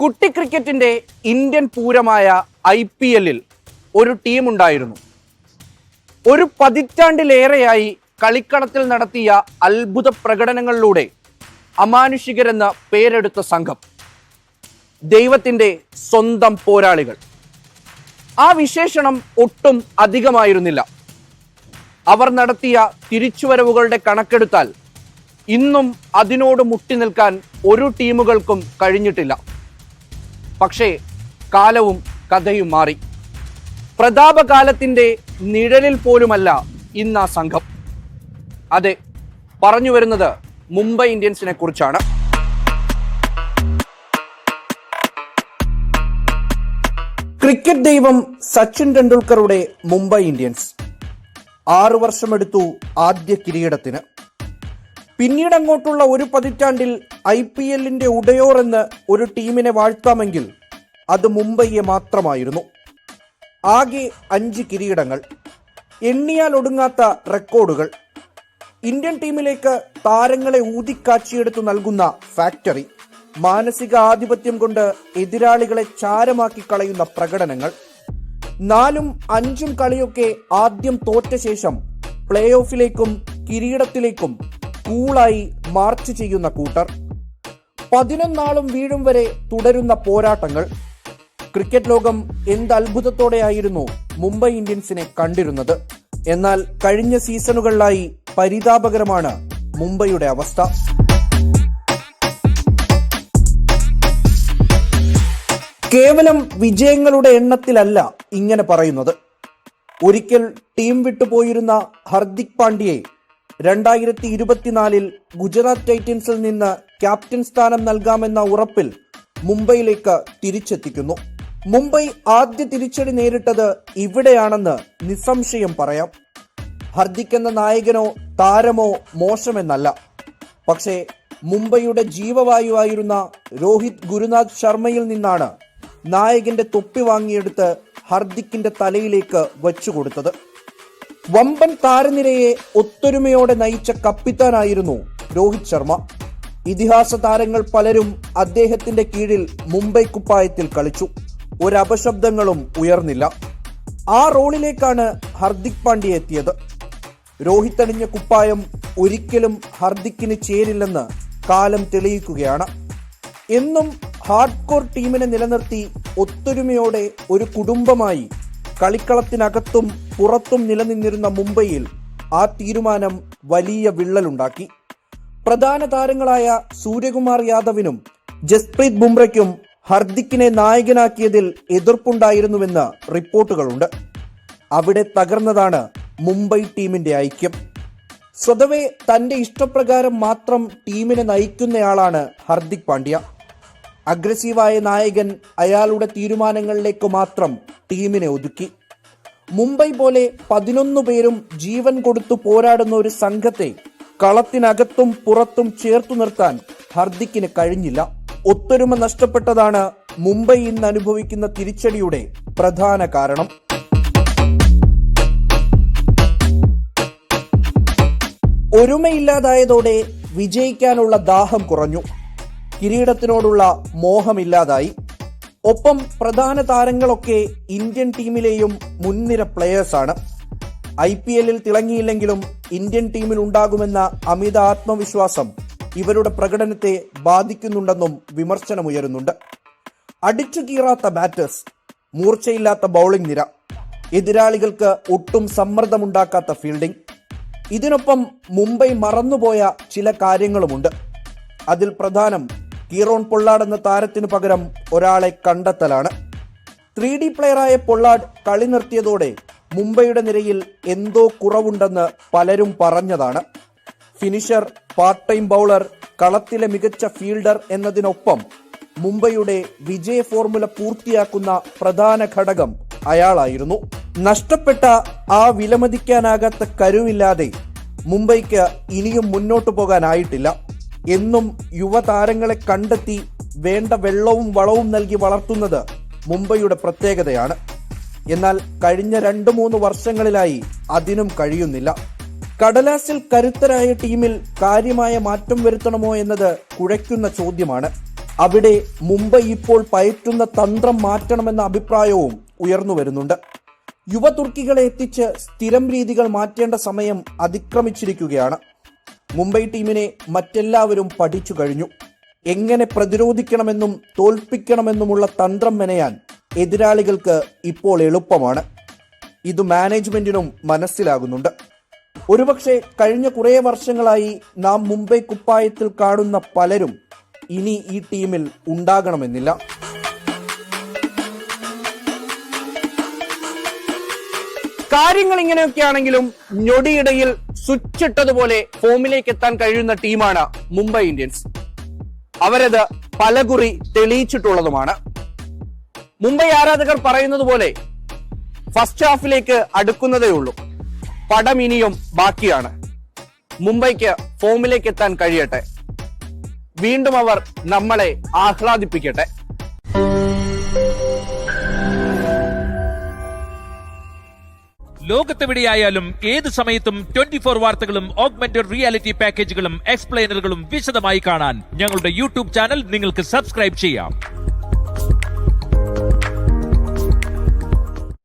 കുട്ടി ക്രിക്കറ്റിന്റെ ഇന്ത്യൻ പൂരമായ IPL-ൽ ഒരു ടീമുണ്ടായിരുന്നു. ഒരു പതിറ്റാണ്ടിലേറെയായി കളിക്കളത്തിൽ നടത്തിയ അത്ഭുത പ്രകടനങ്ങളിലൂടെ അമാനുഷികരെന്ന് പേരെടുത്ത സംഘം, ദൈവത്തിന്റെ സ്വന്തം പോരാളികൾ. ആ വിശേഷണം ഒട്ടും അധികമായിരുന്നില്ല. അവർ നടത്തിയ തിരിച്ചുവരവുകളുടെ കണക്കെടുത്താൽ ഇന്നും അതിനോട് മുട്ടി നിൽക്കാൻ ഒരു ടീമുകൾക്കും കഴിഞ്ഞിട്ടില്ല. പക്ഷേ കാലവും കഥയും മാറി. പ്രതാപകാലത്തിന്റെ നിഴലിൽ പോലുമല്ല ഇന്ന് ആ സംഘം. അതെ, പറഞ്ഞു വരുന്നത് മുംബൈ ഇന്ത്യൻസിനെ കുറിച്ചാണ്. ക്രിക്കറ്റ് ദൈവം സച്ചിൻ ടെണ്ടുൽക്കറുടെ മുംബൈ ഇന്ത്യൻസ് 6 വർഷമെടുത്തു ആദ്യ കിരീടത്തിന്. പിന്നീട് അങ്ങോട്ടുള്ള ഒരു പതിറ്റാണ്ടിൽ IPL-ന്റെ ഉടയോർ എന്ന് ഒരു ടീമിനെ വാഴ്ത്താമെങ്കിൽ അത് മുംബൈയെ മാത്രമായിരുന്നു. ആകെ 5 കിരീടങ്ങൾ, എണ്ണിയാൽ ഒടുങ്ങാത്ത റെക്കോർഡുകൾ, ഇന്ത്യൻ ടീമിലേക്ക് താരങ്ങളെ ഊതിക്കാച്ചിയെടുത്തു നൽകുന്ന ഫാക്ടറി, മാനസിക ആധിപത്യം കൊണ്ട് എതിരാളികളെ ചാരമാക്കി കളയുന്ന പ്രകടനങ്ങൾ, 4ഉം 5ഉം കളിയൊക്കെ ആദ്യം തോറ്റ ശേഷം പ്ലേ ഓഫിലേക്കും കിരീടത്തിലേക്കും കൂളായി മാർച്ച് ചെയ്യുന്ന കൂട്ടർ, 11 നാളും വീഴും വരെ തുടരുന്ന പോരാട്ടങ്ങൾ. ക്രിക്കറ്റ് ലോകം എന്ത് അത്ഭുതത്തോടെയായിരുന്നു മുംബൈ ഇന്ത്യൻസിനെ കണ്ടിരുന്നത്. എന്നാൽ കഴിഞ്ഞ സീസണുകളിലായി പരിതാപകരമാണ് മുംബൈയുടെ അവസ്ഥ. കേവലം വിജയങ്ങളുടെ എണ്ണത്തിലല്ല ഇങ്ങനെ പറയുന്നത്. ഒരിക്കൽ ടീം വിട്ടുപോയിരുന്ന ഹർദിക് പാണ്ഡ്യയെ 2024-ൽ ഗുജറാത്ത് ടൈറ്റൻസിൽ നിന്ന് ക്യാപ്റ്റൻ സ്ഥാനം നൽകാമെന്ന ഉറപ്പിൽ മുംബൈയിലേക്ക് തിരിച്ചെത്തിക്കുന്നു. മുംബൈ ആദ്യ തിരിച്ചടി നേരിട്ടത് ഇവിടെയാണെന്ന് നിസ്സംശയം പറയാം. ഹർദിക് എന്ന നായകനോ താരമോ മോശമെന്നല്ല, പക്ഷേ മുംബൈയുടെ ജീവവായുവായിരുന്ന രോഹിത് ഗുരുനാഥ് ശർമ്മയിൽ നിന്നാണ് നായകന്റെ തൊപ്പി വാങ്ങിയെടുത്ത് ഹർദിക്കിന്റെ തലയിലേക്ക് വച്ചുകൊടുത്തത്. വമ്പൻ താരനിരയെ ഒത്തൊരുമയോടെ നയിച്ച കപ്പിത്താനായിരുന്നു രോഹിത് ശർമ്മ. ഇതിഹാസ താരങ്ങൾ പലരും അദ്ദേഹത്തിന്റെ കീഴിൽ മുംബൈ കുപ്പായത്തിൽ കളിച്ചു. ഒരപശബ്ദങ്ങളും ഉയർന്നില്ല. ആ റോളിലേക്കാണ് ഹർദിക് പാണ്ഡ്യ എത്തിയത്. രോഹിത് അണിഞ്ഞ കുപ്പായം ഒരിക്കലും ഹർദിക്കിന് ചേരില്ലെന്ന് കാലം തെളിയിക്കുകയാണ്. എന്നും ഹാർഡ് കോർ ടീമിനെ നിലനിർത്തി ഒത്തൊരുമയോടെ ഒരു കുടുംബമായി കളിക്കളത്തിനകത്തും പുറത്തും നിലനിന്നിരുന്ന മുംബൈയിൽ ആ തീരുമാനം വലിയ വിള്ളലുണ്ടാക്കി. പ്രധാന താരങ്ങളായ സൂര്യകുമാർ യാദവിനും ജസ്പ്രീത് ബുംറയ്ക്കും ഹർദിക്കിനെ നായകനാക്കിയതിൽ എതിർപ്പുണ്ടായിരുന്നുവെന്ന് റിപ്പോർട്ടുകളുണ്ട്. അവിടെ തകർന്നതാണ് മുംബൈ ടീമിന്റെ ഐക്യം. സ്വതവേ തന്റെ ഇഷ്ടപ്രകാരം മാത്രം ടീമിനെ നയിക്കുന്നയാളാണ് ഹർദിക് പാണ്ഡ്യ. അഗ്രസീവായ നായകൻ അയാളുടെ തീരുമാനങ്ങളിലേക്ക് മാത്രം ടീമിനെ ഒതുക്കി. മുംബൈ പോലെ 11 പേരും ജീവൻ കൊടുത്തു പോരാടുന്ന ഒരു സംഘത്തെ കളത്തിനകത്തും പുറത്തും ചേർത്തു നിർത്താൻ ഹർദിക്കിന് കഴിഞ്ഞില്ല. ഒത്തൊരുമ നഷ്ടപ്പെട്ടതാണ് മുംബൈ ഇന്ന് അനുഭവിക്കുന്ന തിരിച്ചടിയുടെ പ്രധാന കാരണം. ഒരുമയില്ലാതായതോടെ വിജയിക്കാനുള്ള ദാഹം കുറഞ്ഞു, കിരീടത്തിനോടുള്ള മോഹമില്ലാതായി. ഒപ്പം പ്രധാന താരങ്ങളൊക്കെ ഇന്ത്യൻ ടീമിലെയും മുൻനിര പ്ലെയേഴ്സാണ്. IPL-ൽ തിളങ്ങിയില്ലെങ്കിലും ഇന്ത്യൻ ടീമിൽ ഉണ്ടാകുമെന്ന അമിത ആത്മവിശ്വാസം ഇവരുടെ പ്രകടനത്തെ ബാധിക്കുന്നുണ്ടെന്നും വിമർശനമുയരുന്നുണ്ട്. അടിച്ചു കീറാത്ത ബാറ്റേഴ്സ്, മൂർച്ചയില്ലാത്ത ബൗളിംഗ് നിര, എതിരാളികൾക്ക് ഒട്ടും സമ്മർദ്ദമുണ്ടാക്കാത്ത ഫീൽഡിംഗ്. ഇതിനൊപ്പം മുംബൈ മറന്നുപോയ ചില കാര്യങ്ങളുമുണ്ട്. അതിൽ പ്രധാനം കീറോൺ പൊള്ളാഡ് എന്ന താരത്തിനു പകരം ഒരാളെ കണ്ടെത്തലാണ്. 3D പ്ലെയറായ പൊള്ളാഡ് കളി നിർത്തിയതോടെ മുംബൈയുടെ നിരയിൽ എന്തോ കുറവുണ്ടെന്ന് പലരും പറഞ്ഞതാണ്. ഫിനിഷർ, പാർട്ട് ടൈം ബൗളർ, കളത്തിലെ മികച്ച ഫീൽഡർ എന്നതിനൊപ്പം മുംബൈയുടെ വിജയ ഫോർമുല പൂർത്തിയാക്കുന്ന പ്രധാന ഘടകം അയാളായിരുന്നു. നഷ്ടപ്പെട്ട ആ വിലമതിക്കാനാകാത്ത കരുവില്ലാതെ മുംബൈക്ക് ഇനിയും മുന്നോട്ടു പോകാനായിട്ടില്ല. എന്നും യുവതാരങ്ങളെ കണ്ടെത്തി വേണ്ട വെള്ളവും വളവും നൽകി വളർത്തുന്നത് മുംബൈയുടെ പ്രത്യേകതയാണ്. എന്നാൽ കഴിഞ്ഞ 2-3 വർഷങ്ങളിലായി അതിനും കഴിയുന്നില്ല. കടലാസിൽ കരുത്തരായ ടീമിൽ കാര്യമായ മാറ്റം വരുത്തണമോ എന്നത് കുഴയ്ക്കുന്ന ചോദ്യമാണ്. അവിടെ മുംബൈ ഇപ്പോൾ പയറ്റുന്ന തന്ത്രം മാറ്റണമെന്ന അഭിപ്രായവും ഉയർന്നു വരുന്നുണ്ട്. യുവതുർക്കികളെ എത്തിച്ച് സ്ഥിരം രീതികൾ മാറ്റേണ്ട സമയം അതിക്രമിച്ചിരിക്കുകയാണ്. മുംബൈ ടീമിനെ മറ്റെല്ലാവരും പഠിച്ചു കഴിഞ്ഞു. എങ്ങനെ പ്രതിരോധിക്കണമെന്നും തോൽപ്പിക്കണമെന്നുമുള്ള തന്ത്രം മെനയാൻ എതിരാളികൾക്ക് ഇപ്പോൾ എളുപ്പമാണ്. ഇത് മാനേജ്മെന്റിനും മനസ്സിലാകുന്നുണ്ട്. ഒരുപക്ഷെ കഴിഞ്ഞ കുറേ വർഷങ്ങളായി നാം മുംബൈ കുപ്പായത്തിൽ കാണുന്ന പലരും ഇനി ഈ ടീമിൽ ഉണ്ടാകണമെന്നില്ല. കാര്യങ്ങൾ ഇങ്ങനെയൊക്കെയാണെങ്കിലും ഞൊടിയിടയിൽ സ്വിച്ച് ഇട്ടതുപോലെ ഫോമിലേക്ക് എത്താൻ കഴിയുന്ന ടീമാണ് മുംബൈ ഇന്ത്യൻസ്. അവരത് പലകുറി തെളിയിച്ചിട്ടുള്ളതുമാണ്. മുംബൈ ആരാധകർ പറയുന്നത് പോലെ ഫസ്റ്റ് ഹാഫിലേക്ക് അടുക്കുന്നതേ ഉള്ളൂ. പടം ഇനിയും ബാക്കിയാണ്. മുംബൈക്ക് ഫോമിലേക്ക് എത്താൻ കഴിയട്ടെ. വീണ്ടും അവർ നമ്മളെ ആഹ്ലാദിപ്പിക്കട്ടെ. ലോകത്തെവിടെയായാലും ഏത് സമയത്തും 24 വാർത്തകളും ഓഗ്മെന്റഡ് റിയാലിറ്റി പാക്കേജുകളും എക്സ്പ്ലെയിനറുകളും വിശദമായി കാണാൻ ഞങ്ങളുടെ യൂട്യൂബ് ചാനൽ നിങ്ങൾക്ക് സബ്സ്ക്രൈബ് ചെയ്യാം.